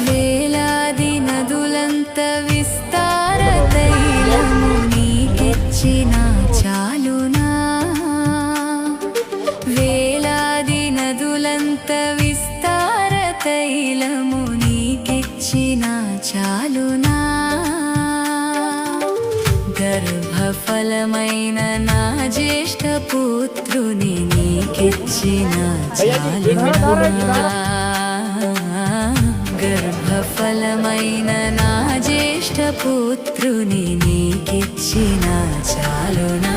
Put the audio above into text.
వేలాది నదులంత విస్తార తైలము నీకిచ్చిన చాలునా వేలాది నదులంత విస్తార తైలము నీకిచ్చిన చాలునా గర్భఫలమైన నా జ్యేష్ఠ పుత్రుని నీకిచ్చిన చాలునా గర్భఫలమైన నా జ్యేష్ఠ పుత్రుని నీకిచ్చిన చాలునా